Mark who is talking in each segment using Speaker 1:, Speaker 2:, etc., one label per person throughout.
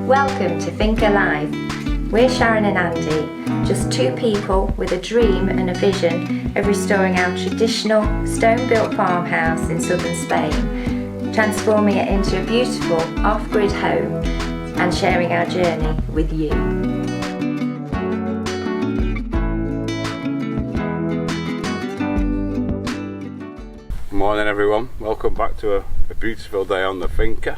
Speaker 1: Welcome to Finca Live. We're Sharon and Andy, just two people with a dream and a vision of restoring our traditional stone-built farmhouse in southern Spain, transforming it into a beautiful off-grid home and sharing our journey with you.
Speaker 2: Morning everyone, welcome back to a beautiful day on the Finca.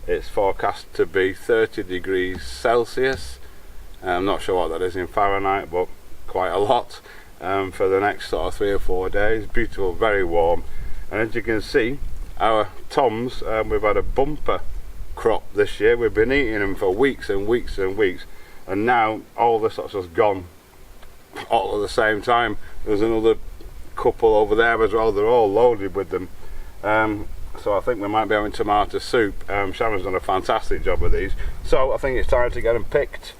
Speaker 2: It's forecast to be 30 degrees Celsius. I'm not sure what that is in Fahrenheit, but quite a lot for the next sort of 3 or 4 days. Beautiful, very warm, and as you can see, our toms, we've had a bumper crop this year. We've been eating them for weeks and weeks and weeks, and now all the sorts has gone all at the same time. There's another couple over there as well, they're all loaded with them. So I think we might be having tomato soup. Sharon's done a fantastic job with these, so I think it's time to get them picked,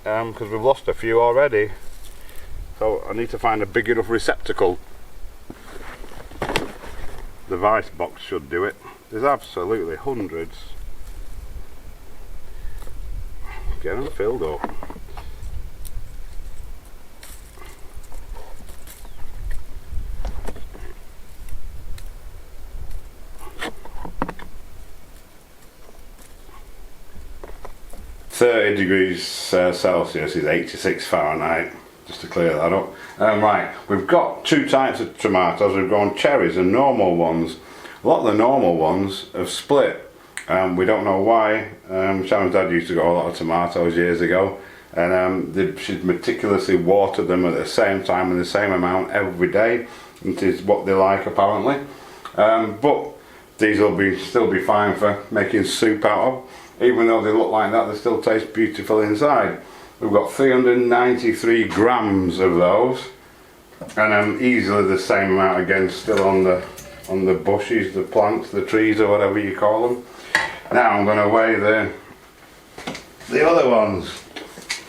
Speaker 2: because we've lost a few already, so I need to find a big enough receptacle. The vice box should do it. There's absolutely hundreds. Get them filled up. .30 Celsius is 86 Fahrenheit, just to clear that up. Right, we've got two types of tomatoes. We've gone cherries and normal ones. A lot of the normal ones have split. We don't know why. Sharon's dad used to grow a lot of tomatoes years ago, and she'd meticulously watered them at the same time and the same amount every day. It is what they like apparently. But these will still be fine for making soup out of. Even though they look like that, they still taste beautiful inside. We've got 393 grams of those, and easily the same amount again still on the bushes, the plants, the trees, or whatever you call them. Now I'm going to weigh the other ones.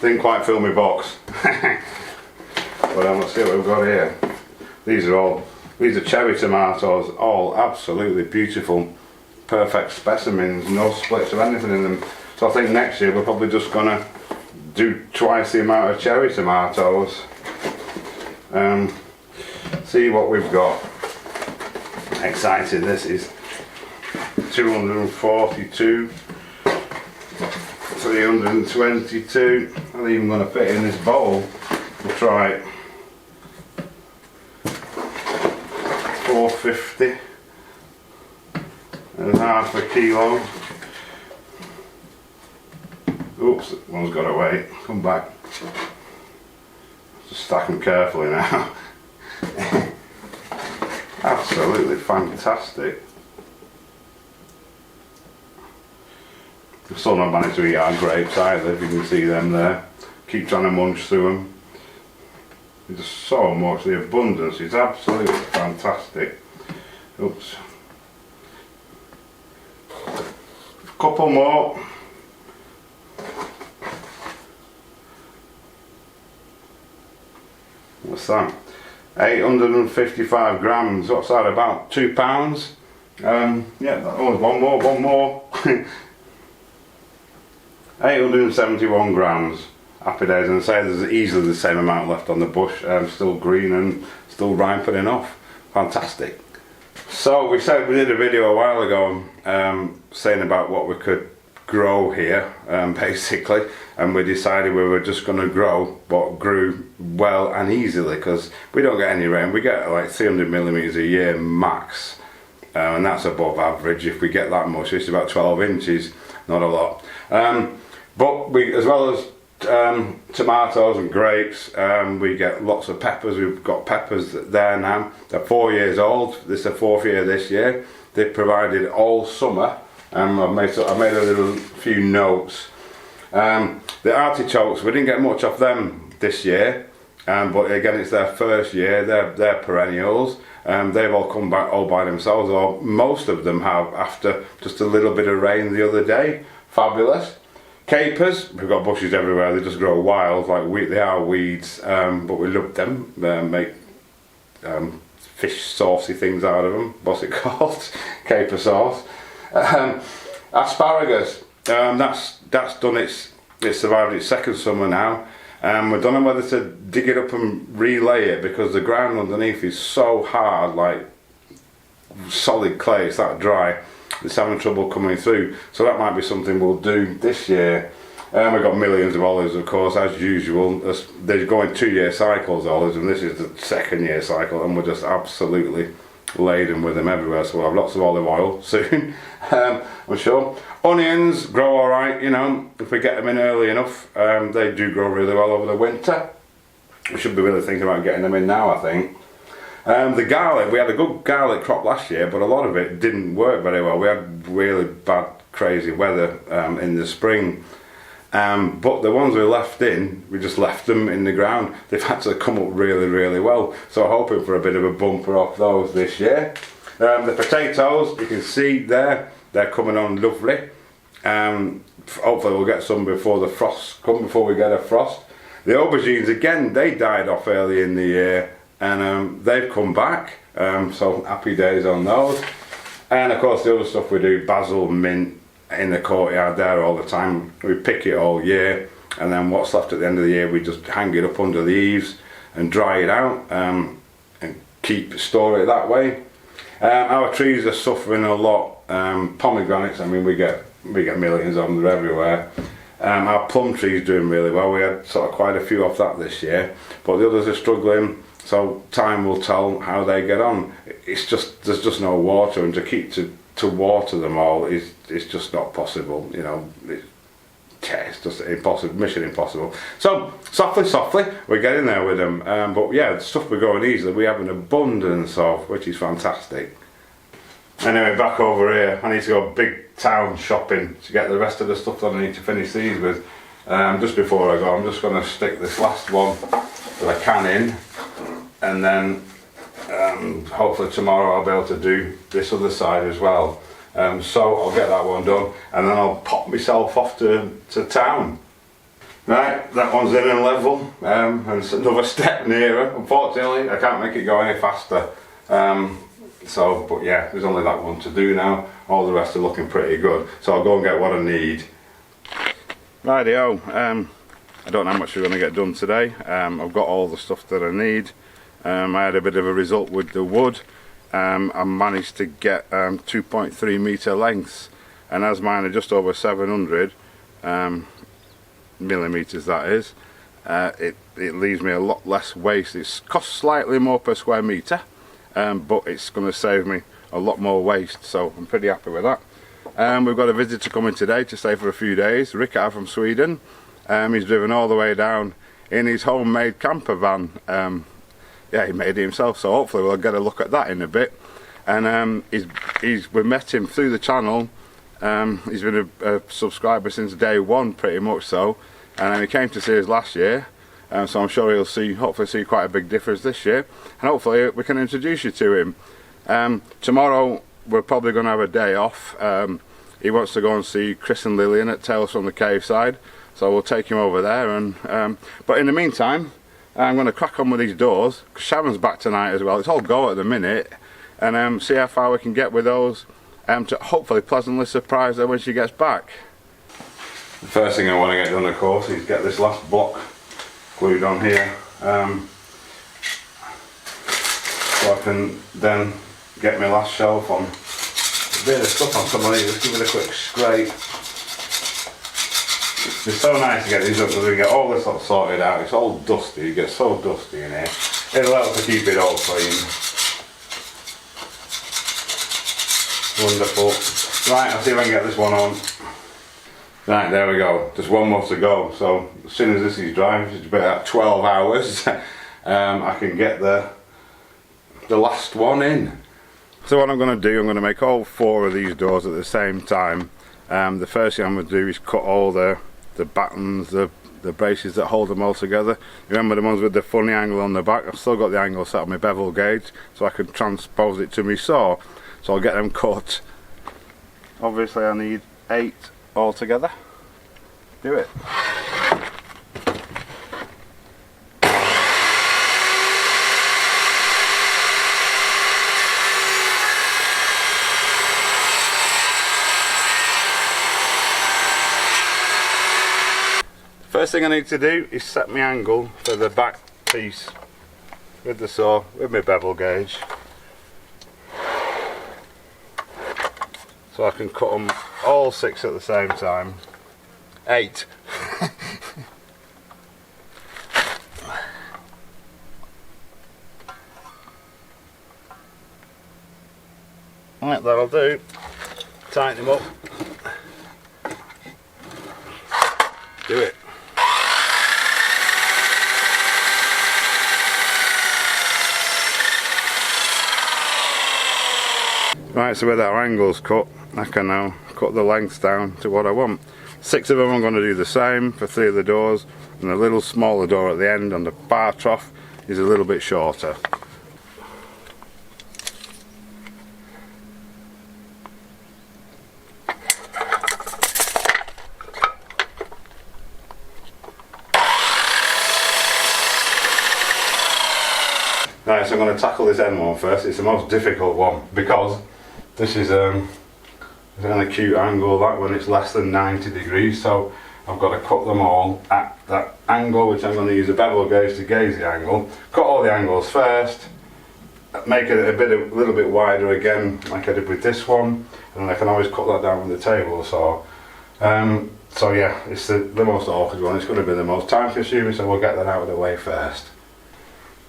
Speaker 2: Didn't quite fill my box. But let's see what we've got here. These are cherry tomatoes, all absolutely beautiful. Perfect specimens, no splits or anything in them. So I think next year we're probably just gonna do twice the amount of cherry tomatoes. See what we've got. Excited, this is 242, 322. I'm even gonna fit in this bowl. We'll try it. 450. And half a kilo. Oops, one's got away. Come back. Just stack them carefully now. Absolutely fantastic. We've still not managed to eat our grapes either, if you can see them there. Keep trying to munch through them. There's so much, the abundance is absolutely fantastic. Oops. Couple more. What's that? 855 grams. What's that, about £2? Yeah, oh, one more. 871 grams. Happy days, and I say there's easily the same amount left on the bush, still green and still ripening off. Fantastic. So we did a video a while ago saying about what we could grow here, basically, and we decided we were just going to grow what grew well and easily, because we don't get any rain. We get like 300 millimeters a year max, and that's above average. If we get that much, it's about 12 inches, not a lot. But we, as well as tomatoes and grapes, we get lots of peppers. We've got peppers there now. They're 4 years old. This is the 4th year this year. They provided all summer. I've made a little few notes. The artichokes, we didn't get much of them this year, but again it's their first year. They're perennials. They've all come back all by themselves, or most of them have, after just a little bit of rain the other day. Fabulous. Capers, we've got bushes everywhere. They just grow wild, like they are weeds, but we love them. Make fish saucy things out of them. What's it called? Caper sauce. Asparagus. That's done. It's survived its second summer now. We don't know whether to dig it up and relay it because the ground underneath is so hard, like solid clay. It's that dry. It's having trouble coming through. So that might be something we'll do this year. We've got millions of olives, of course, as usual. They're going 2-year cycles, olives, and this is the 2nd year cycle, and we're just absolutely laden with them everywhere. So we'll have lots of olive oil soon, I'm sure. Onions grow all right, you know, if we get them in early enough. They do grow really well over the winter. We should be really thinking about getting them in now, I think. The garlic, we had a good garlic crop last year, but a lot of it didn't work very well. We had really bad, crazy weather in the spring. But the ones we left in, we just left them in the ground. They've had to come up really, really well. So I'm hoping for a bit of a bumper off those this year. The potatoes, you can see there, they're coming on lovely. Hopefully we'll get some before the frosts come, before we get a frost. The aubergines, again, they died off early in the year, and they've come back. So happy days on those. And of course the other stuff we do, basil, mint, in the courtyard there all the time. We pick it all year, and then what's left at the end of the year we just hang it up under the eaves and dry it out, and store it that way. Our trees are suffering a lot. Pomegranates, I mean, we get millions of them, they're everywhere. Our plum tree's doing really well. We had sort of quite a few off that this year, but the others are struggling, so time will tell how they get on. It's just, there's just no water, and to water them all is just not possible, you know. It's just impossible, mission impossible. So softly we're getting there with them, but yeah, the stuff we're going easily, we have an abundance of, which is fantastic. Anyway, back over here, I need to go big town shopping to get the rest of the stuff that I need to finish these with. Just before I go, I'm just going to stick this last one that I can in, and then hopefully tomorrow I'll be able to do this other side as well. So I'll get that one done, and then I'll pop myself off to town. Right, that one's in and level, and it's another step nearer. Unfortunately, I can't make it go any faster. But yeah, there's only that one to do now. All the rest are looking pretty good. So I'll go and get what I need. Rightio, I don't know how much we're going to get done today. I've got all the stuff that I need. I had a bit of a result with the wood. I managed to get 2.3 metre lengths, and as mine are just over 700 millimetres, that is, it leaves me a lot less waste. It costs slightly more per square metre, but it's going to save me a lot more waste, so I'm pretty happy with that. We've got a visitor coming today to stay for a few days, Rickard from Sweden. He's driven all the way down in his homemade camper van. Yeah, he made it himself, so hopefully we'll get a look at that in a bit. And we met him through the channel. He's been a subscriber since day one, pretty much so. And he came to see us last year, so I'm sure he'll hopefully see quite a big difference this year. And hopefully we can introduce you to him. Tomorrow we're probably going to have a day off. He wants to go and see Chris and Lillian at Tales from the Cave side, so we'll take him over there. And but in the meantime, I'm going to crack on with these doors. Sharon's back tonight as well. It's all go at the minute, and see how far we can get with those, to hopefully pleasantly surprise her when she gets back. The first thing I want to get done, of course, is get this last block glued on here, so I can then get my last shelf on. A bit of stuff on some of these. Just give it a quick scrape. It's so nice to get these up because we get all this lot sorted out. It's all dusty, it gets so dusty in here. It'll help to keep it all clean. Wonderful. Right, I'll see if I can get this one on. Right, there we go. Just one more to go. So as soon as this is dry, it's about 12 hours, I can get the last one in. So what I'm going to do, I'm going to make all 4 of these doors at the same time. The first thing I'm going to do is cut all the battens, the braces that hold them all together. Remember the ones with the funny angle on the back? I've still got the angle set on my bevel gauge, so I can transpose it to my saw. So I'll get them cut. Obviously I need 8 altogether. Do it. First thing I need to do is set my angle for the back piece with the saw, with my bevel gauge, so I can cut them all 6 at the same time. 8. Right, that'll do. Tighten them up. Do it. Right, so with our angles cut, I can now cut the lengths down to what I want. 6 of them I'm going to do the same for 3 of the doors, and the little smaller door at the end on the bar trough is a little bit shorter. Right, so I'm going to tackle this end one first. It's the most difficult one because this is an acute angle, that when it's less than 90 degrees, so I've got to cut them all at that angle, which I'm going to use a bevel gauge to gauge the angle. Cut all the angles first, make it a little bit wider again like I did with this one, and I can always cut that down with the table saw. So yeah, it's the most awkward one. It's going to be the most time consuming, so we'll get that out of the way first.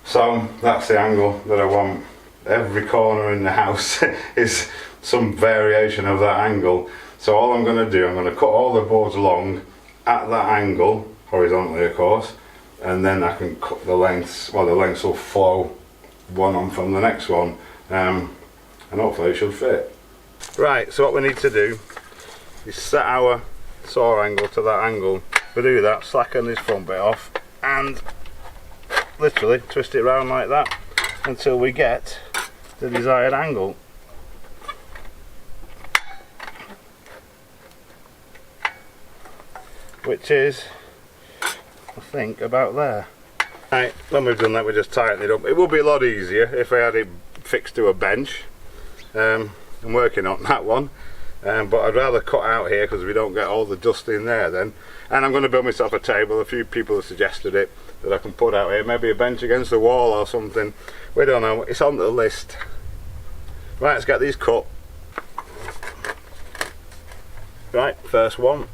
Speaker 2: So that's the angle that I want. Every corner in the house is some variation of that angle. So all I'm going to do, I'm going to cut all the boards along at that angle, horizontally of course, and then I can cut the lengths, well the lengths will flow one on from the next one, and hopefully it should fit. Right, so what we need to do is set our saw angle to that angle. We do that, slacken this front bit off, and literally twist it around like that until we get the desired angle. Which is, I think, about there. Right, when we've done that, we just tighten it up. It would be a lot easier if I had it fixed to a bench. I'm working on that one, but I'd rather cut out here because we don't get all the dust in there then. And I'm going to build myself a table. A few people have suggested it, that I can put out here, maybe a bench against the wall or something. We don't know, it's on the list. Right, let's get these cut. Right, first one.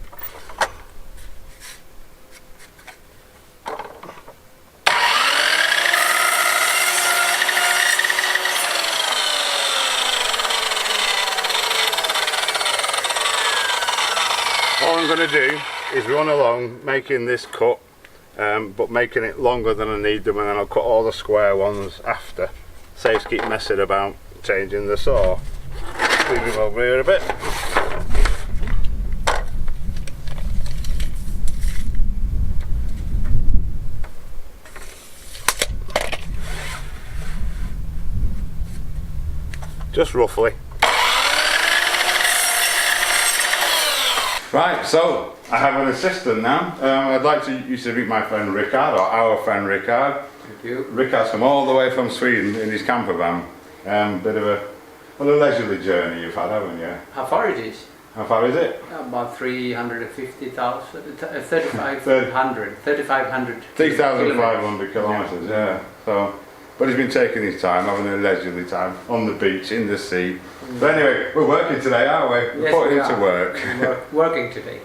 Speaker 2: All I'm going to do is run along making this cut, but making it longer than I need them, and then I'll cut all the square ones after. Saves keep messing about changing the saw. Move him over here a bit. Just roughly. Right, so I have an assistant now. I'd like to you to meet my friend Rickard, or our friend Rickard.
Speaker 3: Thank you.
Speaker 2: Rickard's come all the way from Sweden in his camper van. Bit of a leisurely journey you've had, haven't you?
Speaker 3: How far it is?
Speaker 2: How far is it?
Speaker 3: About 350,000, 3,500
Speaker 2: kilometres, yeah. So, but he's been taking his time, having a leisurely time on the beach, in the sea. But anyway, we're working today, aren't we? We're putting into work.
Speaker 3: We're working today.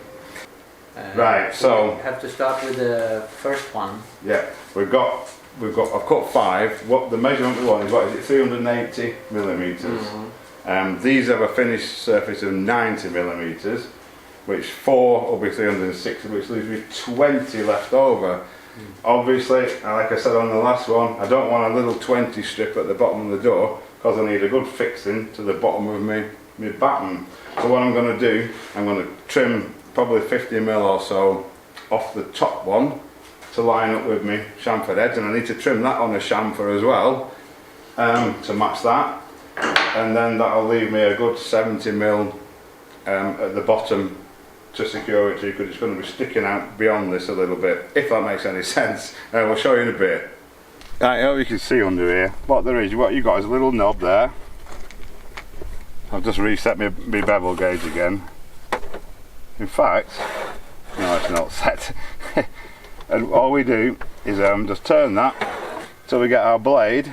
Speaker 2: Right, so
Speaker 3: we have to start with the first one.
Speaker 2: Yeah, I've cut 5. What the measurement we want is, what is it, 380 millimetres. These have a finished surface of 90 millimetres, which 4 will be 360, which leaves me 20 left over. Obviously, like I said on the last one, I don't want a little 20 strip at the bottom of the door because I need a good fixing to the bottom of my batten. So what I'm going to do, I'm going to trim probably 50mm or so off the top one to line up with my chamfered edge, and I need to trim that on a chamfer as well to match that, and then that'll leave me a good 70mm at the bottom to secure it, because it's going to be sticking out beyond this a little bit, if that makes any sense. We'll show you in a bit. Right, I hope you can see under here what there is. What you got is a little knob there. I've just reset my bevel gauge again. In fact, no, it's not set. And all we do is just turn that till we get our blade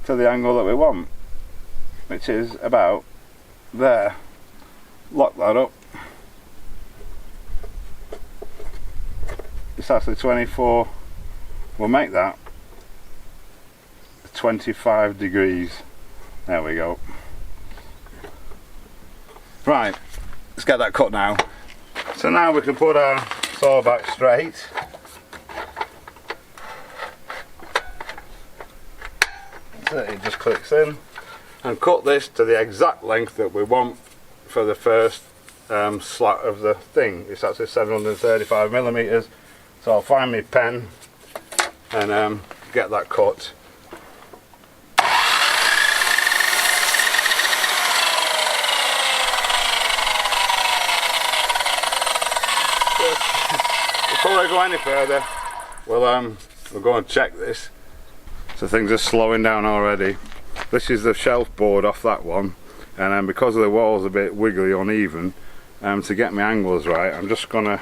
Speaker 2: to the angle that we want, which is about there. Lock that up. It's actually 24, we'll make that 25 degrees. There we go. Right, let's get that cut now. So now we can put our saw back straight. So it just clicks in and cut this to the exact length that we want for the first slat of the thing. It's actually 735 millimeters. So I'll find my pen and get that cut. Before I go any further, we'll go and check this. So things are slowing down already. This is the shelf board off that one, and because of the walls a bit wiggly, uneven, to get my angles right, I'm just gonna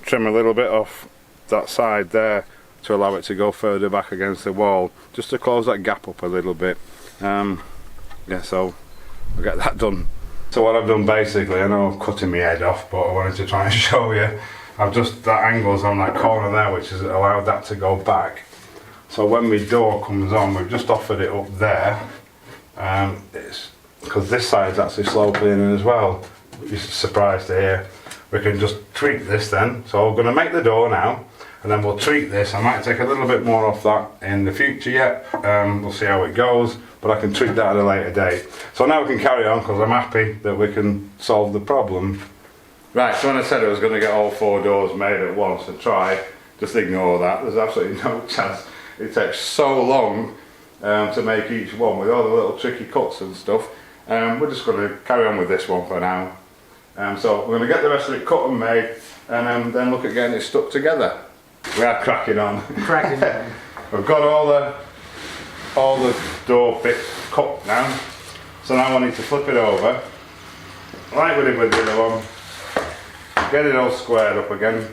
Speaker 2: trim a little bit off that side there to allow it to go further back against the wall, just to close that gap up a little bit. Yeah, so I'll get that done. So what I've done basically, I know I'm cutting my head off, but I wanted to try and show you, I've just, that angle's on that corner there, which has allowed that to go back. So when my door comes on, we've just offered it up there, it's because this side's actually sloping in as well. You're surprised to hear. We can just tweak this then. So we're going to make the door now, and then we'll tweak this. I might take a little bit more off that in the future yet. We'll see how it goes, but I can tweak that at a later date. So now we can carry on, because I'm happy that we can solve the problem. Right, so when I said I was going to get all 4 doors made at once and try, just ignore that. There's absolutely no chance. It takes so long to make each one with all the little tricky cuts and stuff. We're just going to carry on with this one for now. So we're going to get the rest of it cut and made, and then look at getting it stuck together. We are cracking on.
Speaker 3: Cracking on.
Speaker 2: We've got all the door bits cut now. So now I need to flip it over, like we did with the other one. Get it all squared up again,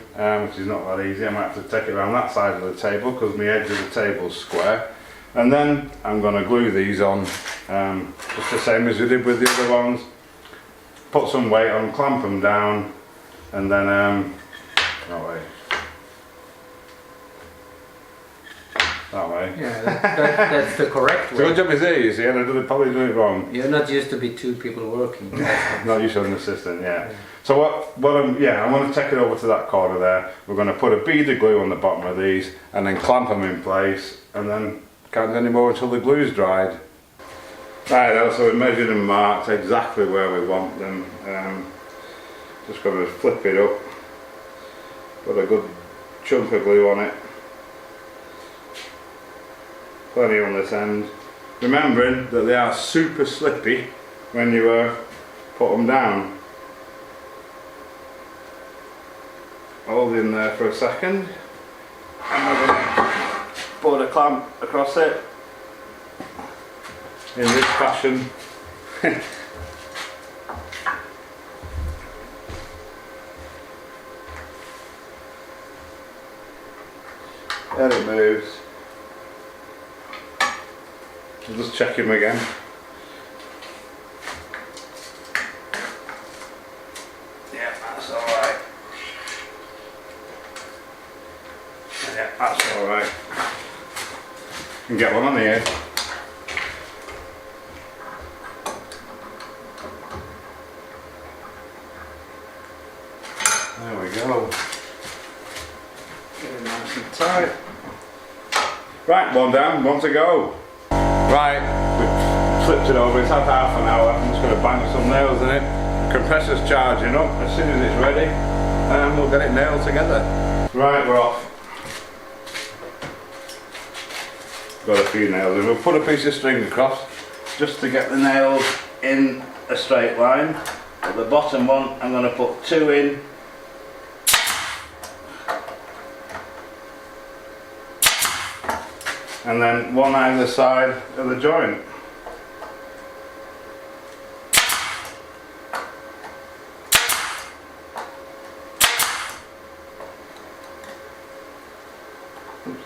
Speaker 2: which is not that easy. I might have to take it around that side of the table because my edge of the table's square. And then I'm going to glue these on, just the same as we did with the other ones. Put some weight on, clamp them down, and then, that way. That way.
Speaker 3: Yeah, that's the correct
Speaker 2: So
Speaker 3: way.
Speaker 2: good job is there, you see, and I probably doing it wrong.
Speaker 3: You're not used to be 2 people working.
Speaker 2: Not used to an assistant, yeah. So I want to take it over to that corner there. We're going to put a bead of glue on the bottom of these, and then clamp them in place, and then can't do any more until the glue's dried. Right, so we measured and marked exactly where we want them. Just going to flip it up, put a good chunk of glue on it. Plenty on this end. Remembering that they are super slippy when you put them down. Hold in there for a second, and we're going to put a clamp across it in this fashion. Then it moves. We'll just check him again. Yeah, that's alright. Yeah, that's alright. You can get one on the end. There we go. Get it nice and tight. Right, one down, one to go. Right, we've flipped it over, it's had half an hour. I'm just going to bang some nails in it. Compressor's charging up. As soon as it's ready, we'll get it nailed together. Right, we're off. Got a few nails in. We'll put a piece of string across just to get the nails in a straight line. At the bottom one, I'm going to put 2 in. And then 1 either side of the joint.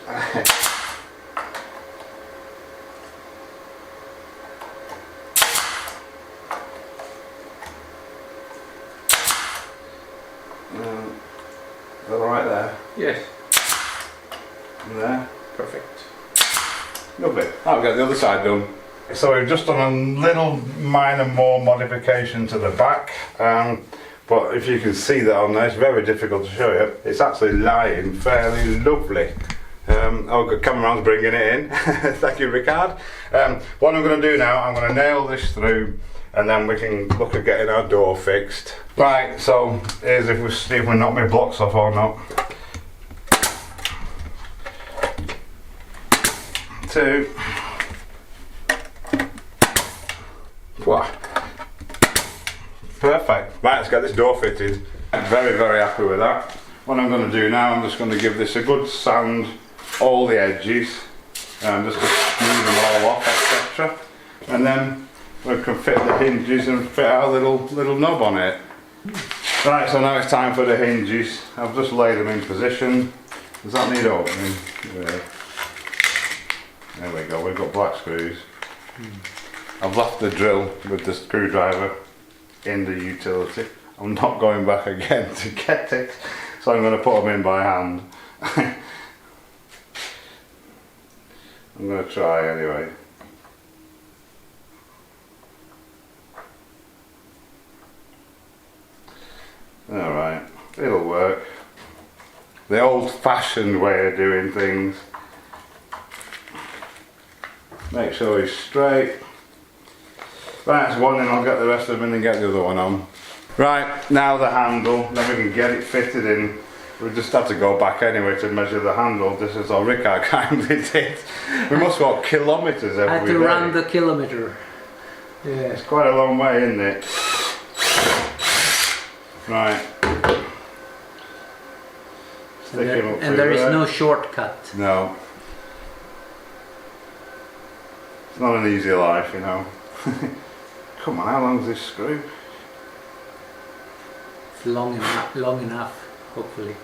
Speaker 2: Is that alright there?
Speaker 3: Yes.
Speaker 2: And there?
Speaker 3: Perfect.
Speaker 2: Lovely. I'll get the other side done. So we've just done a little minor more modification to the back, but if you can see that on there, it's very difficult to show you. It's actually lying fairly lovely. Oh, the cameraman's bringing it in. Thank you, Ricard. What I'm going to do now, I'm going to nail this through, and then we can look at getting our door fixed. Right, so here's if we see if we knock my blocks off or not. 2. Wow. Perfect. Right, let's get this door fitted. I'm very, very happy with that. What I'm going to do now, I'm just going to give this a good sand, all the edges, just to smooth them all off, etc. And then we can fit the hinges and fit our little knob on it. Right, so now it's time for the hinges. I've just laid them in position. Does that need opening? Yeah. There we go, we've got black screws. I've left the drill with the screwdriver in the utility. I'm not going back again to get it, so I'm going to put them in by hand. I'm going to try anyway. Alright, it'll work. The old-fashioned way of doing things. Make sure he's straight. Right, that's one, and I'll get the rest of them in and get the other one on. Right, now the handle, then we can get it fitted in. We just had to go back anyway to measure the handle. This is how Ricard kindly did. We must walk kilometres every day.
Speaker 3: Had to run the kilometre. Yeah.
Speaker 2: It's quite a long way, isn't it? Right.
Speaker 3: And there is no shortcut.
Speaker 2: No. It's not an easy life, you know. Come on, how long is this screw?
Speaker 3: It's long enough, hopefully.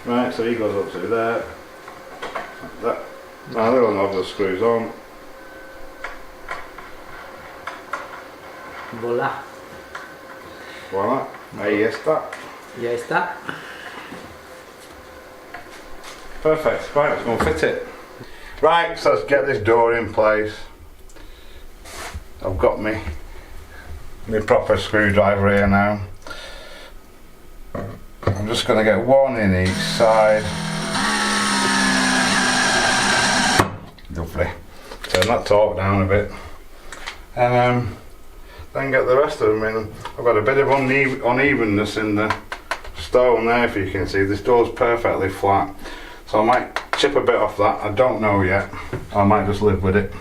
Speaker 2: Right, so he goes up to there. Like that. Now the little knob that screws on.
Speaker 3: Voila.
Speaker 2: Voila. Ahí está.
Speaker 3: Ya está.
Speaker 2: Perfect. Right, let's go and fit it. Right, so let's get this door in place. I've got my proper screwdriver here now. I'm just going to get one in each side. Lovely. Turn that torque down a bit. And then get the rest of them in. I've got a bit of unevenness in the stone there, if you can see. This door's perfectly flat. So I might chip a bit off that. I don't know yet. I might just live with it.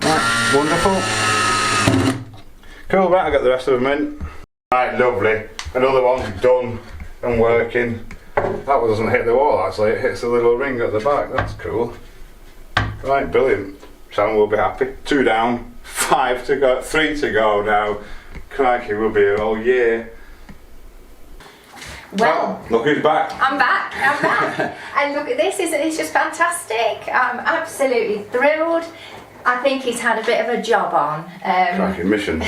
Speaker 2: Right, wonderful. Cool, right, I got the rest of them in. Right, lovely. Another one's done and working. That one doesn't hit the wall actually, it hits the little ring at the back. That's cool. Right, brilliant. Sam will be happy. 2 down, 5 to go, 3 to go now. Crikey, we'll be here all year.
Speaker 1: Well,
Speaker 2: look who's back.
Speaker 1: I'm back. And look at this, it's just fantastic. I'm absolutely thrilled. I think he's had a bit of a job on.
Speaker 2: Cracking mission.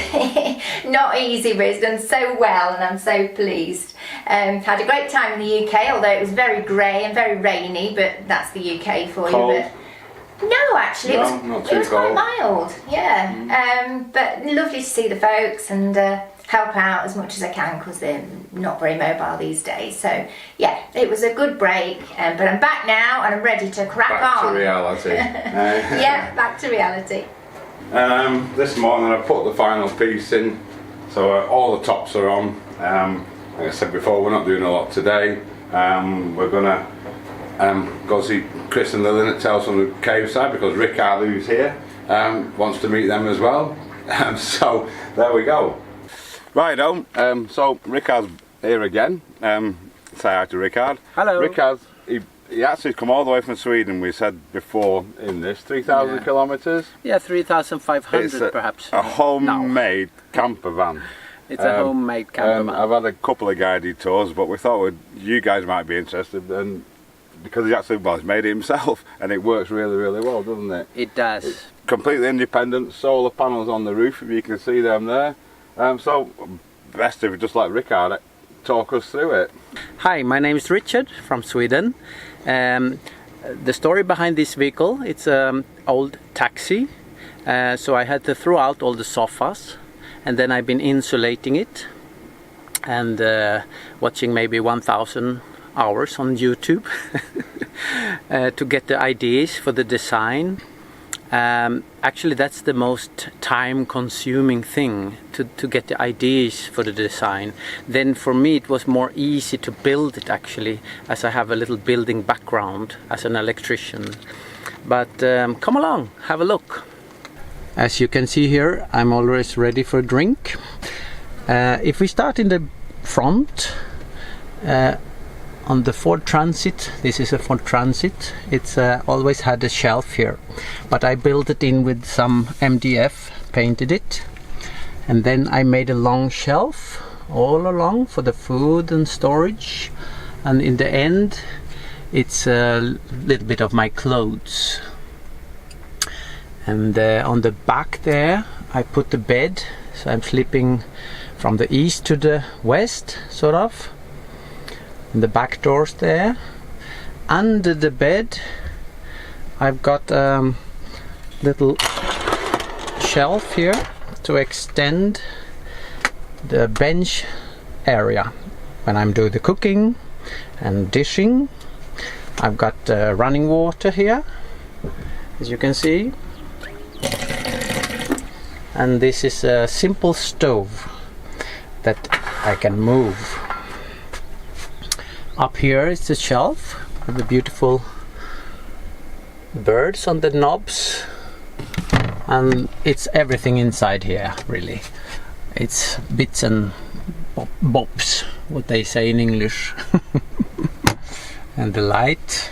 Speaker 1: Not easy, but he's done so well, and I'm so pleased. Had a great time in the UK, although it was very grey and very rainy, but that's the UK for
Speaker 2: Cold.
Speaker 1: you. But no, actually,
Speaker 2: No,
Speaker 1: it was quite mild. Yeah, but lovely to see the folks and help out as much as I can because they're not very mobile these days. So yeah, it was a good break. But I'm back now and I'm ready to crack on.
Speaker 2: Back to reality.
Speaker 1: Yeah, back to reality.
Speaker 2: This morning I put the final piece in, so all the tops are on. Like I said before, we're not doing a lot today. We're gonna go see Chris and Lillian at Tales from the Cave side because Ricard, who's here, wants to meet them as well. So there we go. Righto, so Ricard's here again. Say hi to Ricard.
Speaker 3: Hello.
Speaker 2: Ricard, he actually come all the way from Sweden, we said before in this, 3,000 kilometres.
Speaker 3: Yeah, 3,500
Speaker 2: It's
Speaker 3: perhaps.
Speaker 2: a homemade camper van.
Speaker 4: It's a homemade camper van.
Speaker 2: I've had a couple of guided tours, but we thought you guys might be interested, and because he's made it himself, and it works really, really well, doesn't it?
Speaker 4: It does.
Speaker 2: It's completely independent, solar panels on the roof, if you can see them there. So best if you just let Rickard talk us through it.
Speaker 4: Hi, my name is Richard from Sweden. The story behind this vehicle, it's an old taxi. So I had to throw out all the sofas, and then I've been insulating it and watching maybe 1,000 hours on YouTube to get the ideas for the design. Actually, that's the most time-consuming thing, to get the ideas for the design. Then for me it was more easy to build it, actually, as I have a little building background as an electrician. But come along, have a look. As you can see here, I'm always ready for a drink. If we start in the front, on the Ford Transit, this is a Ford Transit, it's always had a shelf here, but I built it in with some MDF, painted it, and then I made a long shelf all along for the food and storage, and in the end it's a little bit of my clothes. And on the back there I put the bed, so I'm sleeping from the east to the west, sort of. And the back doors there. Under the bed I've got a little shelf here to extend the bench area when I'm doing the cooking and dishing. I've got running water here, as you can see, and this is a simple stove that I can move. Up here is the shelf with the beautiful birds on the knobs, and it's everything inside here, really. It's bits and bobs, what they say in English. And the light.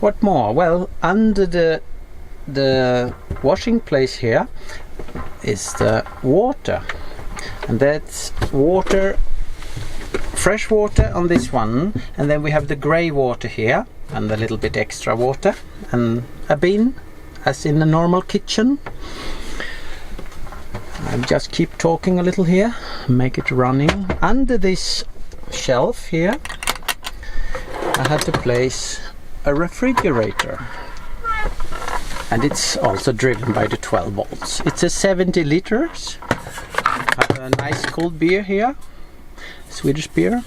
Speaker 4: What more? Well, under the washing place here is the water, and that's water, fresh water on this one, and then we have the grey water here and a little bit extra water, and a bin as in a normal kitchen. I'll just keep talking a little here, make it running. Under this shelf here I had to place a refrigerator, and it's also driven by the 12 volts. It's a 70 liters. I have a nice cold beer here, Swedish beer.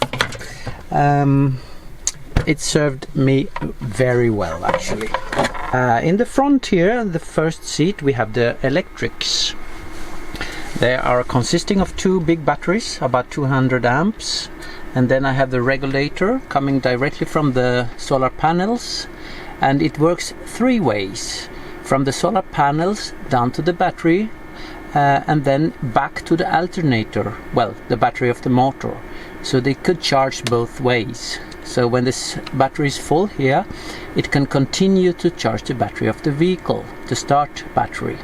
Speaker 4: It served me very well, actually. In the front here, the first seat, we have the electrics. They are consisting of two big batteries, about 200 amps, and then I have the regulator coming directly from the solar panels, and it works three ways: from the solar panels down to the battery, and then back to the alternator, well, the battery of the motor. So they could charge both ways. So when this battery is full here, it can continue to charge the battery of the vehicle, the start battery.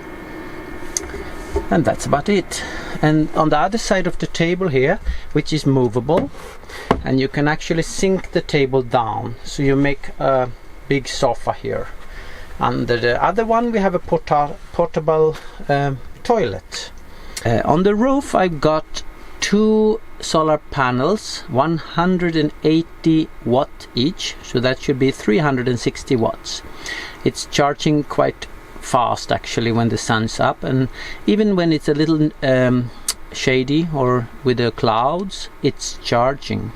Speaker 4: And that's about it. And on the other side of the table here, which is movable, and you can actually sink the table down, so you make a big sofa here. Under the other one we have a portable toilet. On the roof I've got two solar panels, 180 watt each, so that should be 360 watts. It's charging quite fast, actually, when the sun's up, and even when it's a little shady or with the clouds, it's charging.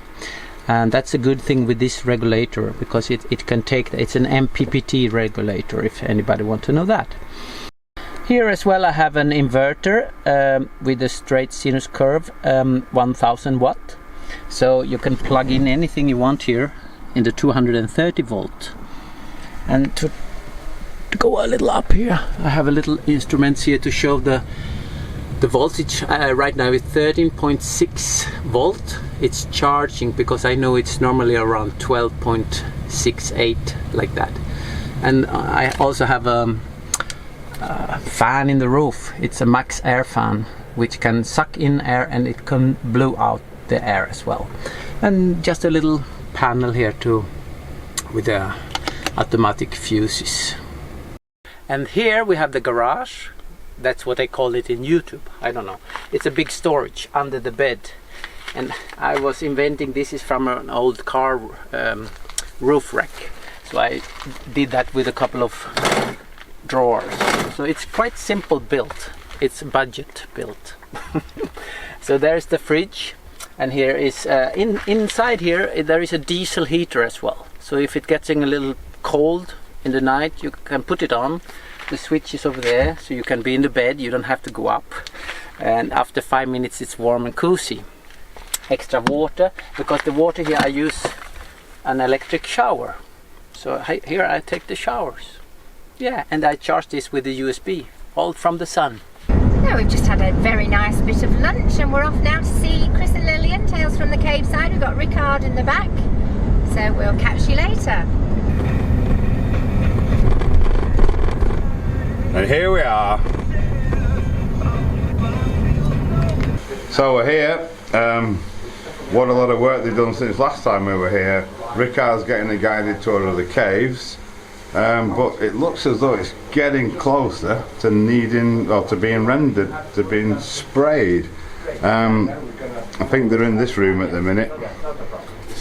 Speaker 4: And that's a good thing with this regulator, because it can take, it's an MPPT regulator, if anybody want to know that. Here as well I have an inverter with a straight sinus curve, 1000 watt. So you can plug in anything you want here in the 230 volt. And to go a little up here, I have a little instruments here to show the voltage. Right now it's 13.6 volt. It's charging, because I know it's normally around 12.68, like that. And I also have a fan in the roof. It's a max air fan which can suck in air and it can blow out the air as well. And just a little panel here too with the automatic fuses. And here we have the garage. That's what they call it in YouTube. I don't know. It's a big storage under the bed. And I was inventing, this is from an old car roof rack. So I did that with a couple of drawers. So it's quite simple built. It's budget built. So there's the fridge. And here is, inside here, there is a diesel heater as well. So if it gets a little cold in the night, you can put it on. The switch is over there, so you can be in the bed, you don't have to go up. And after 5 minutes it's warm and cozy. Extra water, because the water here I use an electric shower. So here I take the showers. Yeah, and I charge this with the USB, all from the sun.
Speaker 1: Now we've just had a very nice bit of lunch and we're off now to see Chris and Lillian, Tales from the Cave side. We've got Rickard in the back, so we'll catch you later.
Speaker 2: And here we are. So we're here. What a lot of work they've done since last time we were here. Rickard's getting a guided tour of the caves. But it looks as though it's getting closer to needing, or to being rendered, to being sprayed. I think they're in this room at the minute.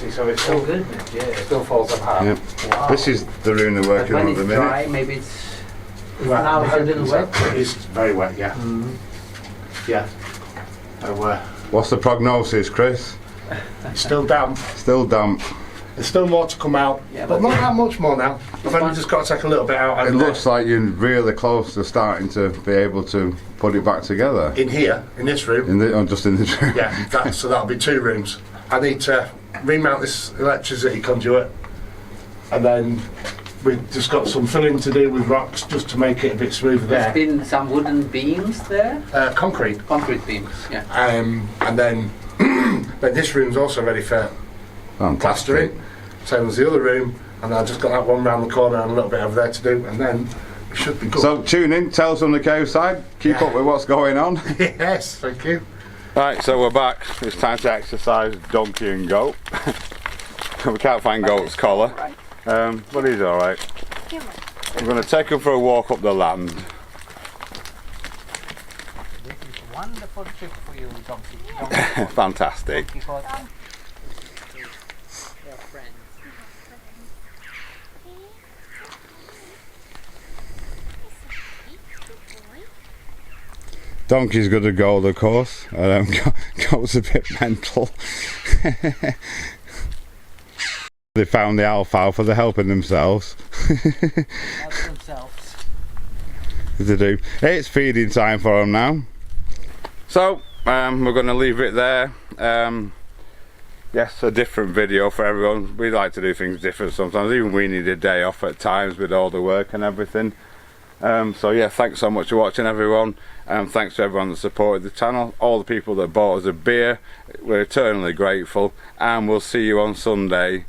Speaker 5: So it's still falls apart.
Speaker 2: Yep. Wow. This is the room they're working on at the minute.
Speaker 3: Dry, maybe it's
Speaker 5: Now
Speaker 3: it's a little wet.
Speaker 5: It's very wet, yeah. Yeah. So,
Speaker 2: What's the prognosis, Chris?
Speaker 5: it's still damp.
Speaker 2: Still damp.
Speaker 5: There's still more to come out,
Speaker 3: Yeah,
Speaker 5: but not that much more now. I've only just got to take a little bit out.
Speaker 2: It
Speaker 5: And
Speaker 2: looks like you're really close to starting to be able to put it back together.
Speaker 5: in here, in this room.
Speaker 2: Just in this room.
Speaker 5: Yeah, so that'll be 2 rooms. I need to remount this electricity conduit, and then we've just got some filling to do with rocks just to make it a bit smoother
Speaker 3: There's
Speaker 5: there.
Speaker 3: been some wooden beams there.
Speaker 5: Concrete.
Speaker 3: Concrete beams, yeah.
Speaker 5: And then, then this room's also ready for
Speaker 2: Fantastic.
Speaker 5: plastering. Same as the other room, and I've just got that one round the corner and a little bit over there to do, and then we should be good.
Speaker 2: So tune in, Tales from the Cave side. Keep up with what's going on.
Speaker 5: Yes, thank you.
Speaker 2: Right, so we're back. It's time to exercise donkey and goat. We can't find goat's collar, but he's all right. We're going to take him for a walk up the land.
Speaker 4: This is a wonderful trip for you, donkey.
Speaker 2: Fantastic. Donkey's good at gold, of course. Goat's a bit mental. They found the alfalfa, they're helping themselves. They do. It's feeding time for them now. So, we're going to leave it there. Yes, a different video for everyone. We like to do things different sometimes. Even we need a day off at times with all the work and everything. So yeah, thanks so much for watching, everyone. Thanks to everyone that supported the channel, all the people that bought us a beer. We're eternally grateful, and we'll see you on Sunday